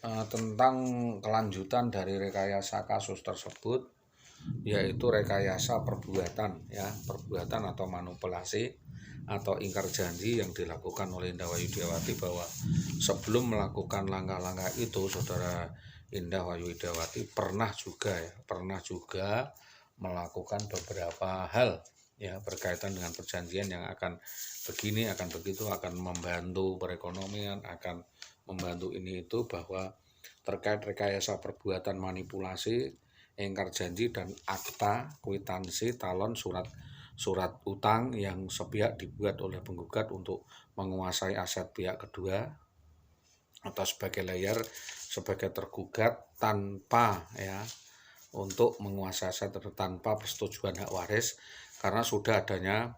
tentang kelanjutan dari rekayasa kasus tersebut, yaitu rekayasa perbuatan atau manipulasi atau ingkar janji yang dilakukan oleh Indah Wayudawati, bahwa sebelum melakukan langkah-langkah itu saudara Indah Wayudawati pernah juga melakukan beberapa hal berkaitan dengan perjanjian yang akan begini, akan begitu, akan membantu perekonomian, akan membantu ini itu, bahwa terkait rekayasa perbuatan manipulasi, ingkar janji, dan akta kwitansi talon surat utang yang sepihak dibuat oleh penggugat untuk menguasai aset pihak kedua atau sebagai layer sebagai tergugat tanpa untuk menguasai aset tanpa persetujuan hak waris, karena sudah adanya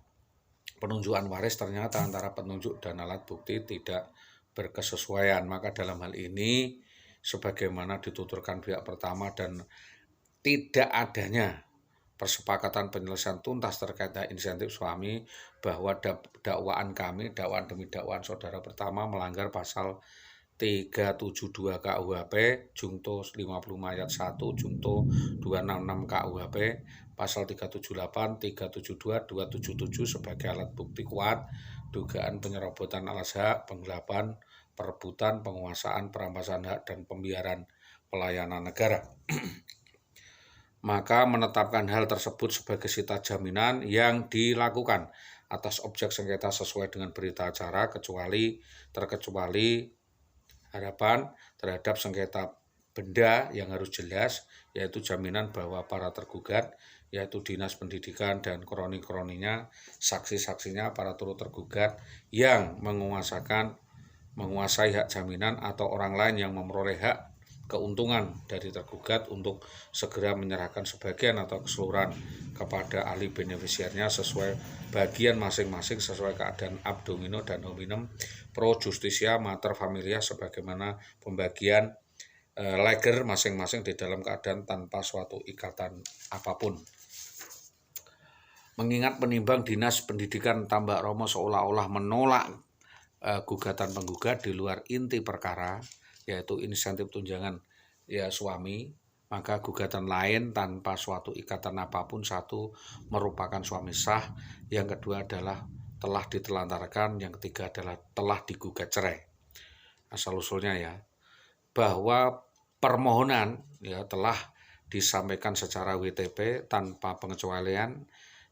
penunjukan waris ternyata antara penunjuk dan alat bukti tidak berkesesuaian. Maka dalam hal ini, sebagaimana dituturkan pihak pertama dan tidak adanya persepakatan penyelesaian tuntas terkait insentif suami, bahwa dakwaan demi dakwaan saudara pertama melanggar pasal 372 KUHP, Junto 50 ayat 1, Junto 266 KUHP, pasal 378, 372, 277 sebagai alat bukti kuat dugaan penyerobotan alas hak, penggelapan, perebutan, penguasaan, perampasan hak, dan pembiaran pelayanan negara. Maka menetapkan hal tersebut sebagai sita jaminan yang dilakukan atas objek sengketa sesuai dengan berita acara, terkecuali harapan terhadap sengketa benda yang harus jelas, yaitu jaminan bahwa para tergugat, yaitu Dinas Pendidikan dan kroni-kroninya, saksi-saksinya, para turut tergugat yang menguasai hak jaminan atau orang lain yang memperoleh hak keuntungan dari tergugat untuk segera menyerahkan sebagian atau keseluruhan kepada ahli beneficiarnya sesuai bagian masing-masing sesuai keadaan ab domino dan hominem pro justisia mater familia, sebagaimana pembagian leger masing-masing di dalam keadaan tanpa suatu ikatan apapun. Mengingat penimbang Dinas Pendidikan Tambak Romo seolah-olah menolak gugatan penggugat di luar inti perkara, yaitu insentif tunjangan suami, maka gugatan lain tanpa suatu ikatan apapun, satu merupakan suami sah, yang kedua adalah telah ditelantarkan, yang ketiga adalah telah digugat cerai. Asal usulnya bahwa permohonan telah disampaikan secara WTP tanpa pengecualian,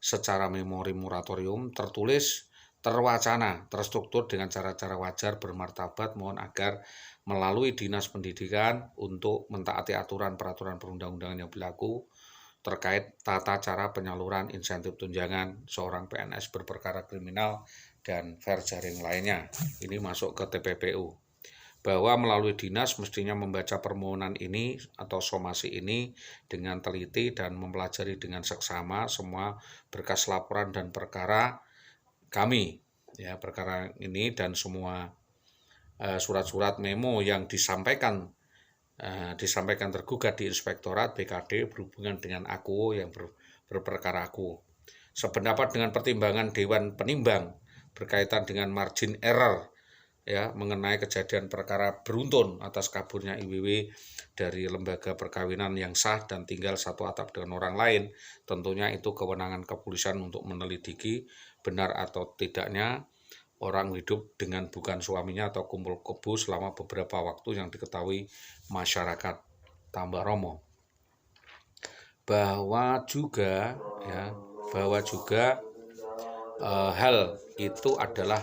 secara memori moratorium, tertulis, terwacana, terstruktur dengan cara-cara wajar, bermartabat. Mohon agar melalui Dinas Pendidikan untuk mentaati aturan peraturan perundang-undangan yang berlaku terkait tata cara penyaluran insentif tunjangan seorang PNS berperkara kriminal dan fair jaring lainnya. Ini masuk ke TPPU. Bahwa melalui dinas mestinya membaca permohonan ini atau somasi ini dengan teliti dan mempelajari dengan seksama semua berkas laporan dan perkara kami, perkara ini, dan semua surat-surat memo yang disampaikan tergugat di Inspektorat BKD berhubungan dengan aku yang berperkara aku. Sependapat dengan pertimbangan Dewan Penimbang berkaitan dengan margin error mengenai kejadian perkara beruntun atas kaburnya IWW dari lembaga perkawinan yang sah dan tinggal satu atap dengan orang lain. Tentunya itu kewenangan kepolisian untuk menelidiki benar atau tidaknya orang hidup dengan bukan suaminya atau kumpul kebo selama beberapa waktu yang diketahui masyarakat Tambak Romo. Bahwa juga hal itu adalah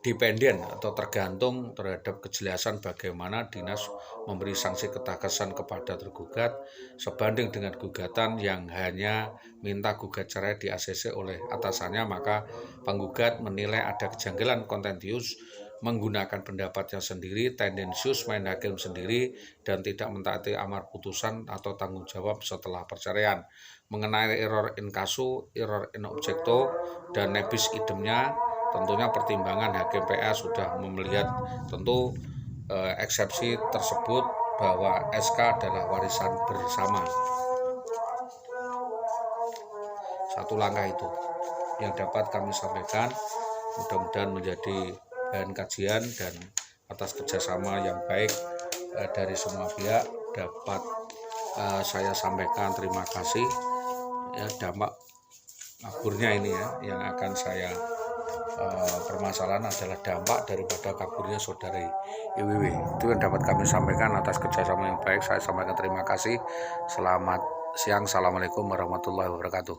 dependen atau tergantung terhadap kejelasan bagaimana dinas memberi sanksi ketegasan kepada tergugat sebanding dengan gugatan yang hanya minta gugat cerai di ACC oleh atasannya. Maka penggugat menilai ada kejanggalan kontentius, menggunakan pendapatnya sendiri, tendensius main hakim sendiri, dan tidak mentaati amar putusan atau tanggung jawab setelah perceraian. Mengenai error in casu, error in objecto, dan nebis idemnya, tentunya pertimbangan Hakim PA sudah melihat tentu eksepsi tersebut bahwa SK adalah warisan bersama. Satu langkah itu yang dapat kami sampaikan, mudah-mudahan menjadi bahan kajian dan atas kerjasama yang baik dari semua pihak dapat saya sampaikan terima kasih ya. Dampak kaburnya ini ya yang akan saya permasalahan adalah dampak daripada kaburnya saudari IWW. Itu yang dapat kami sampaikan atas kerjasama yang baik. Saya sampaikan terima kasih. Selamat siang. Assalamualaikum warahmatullahi wabarakatuh.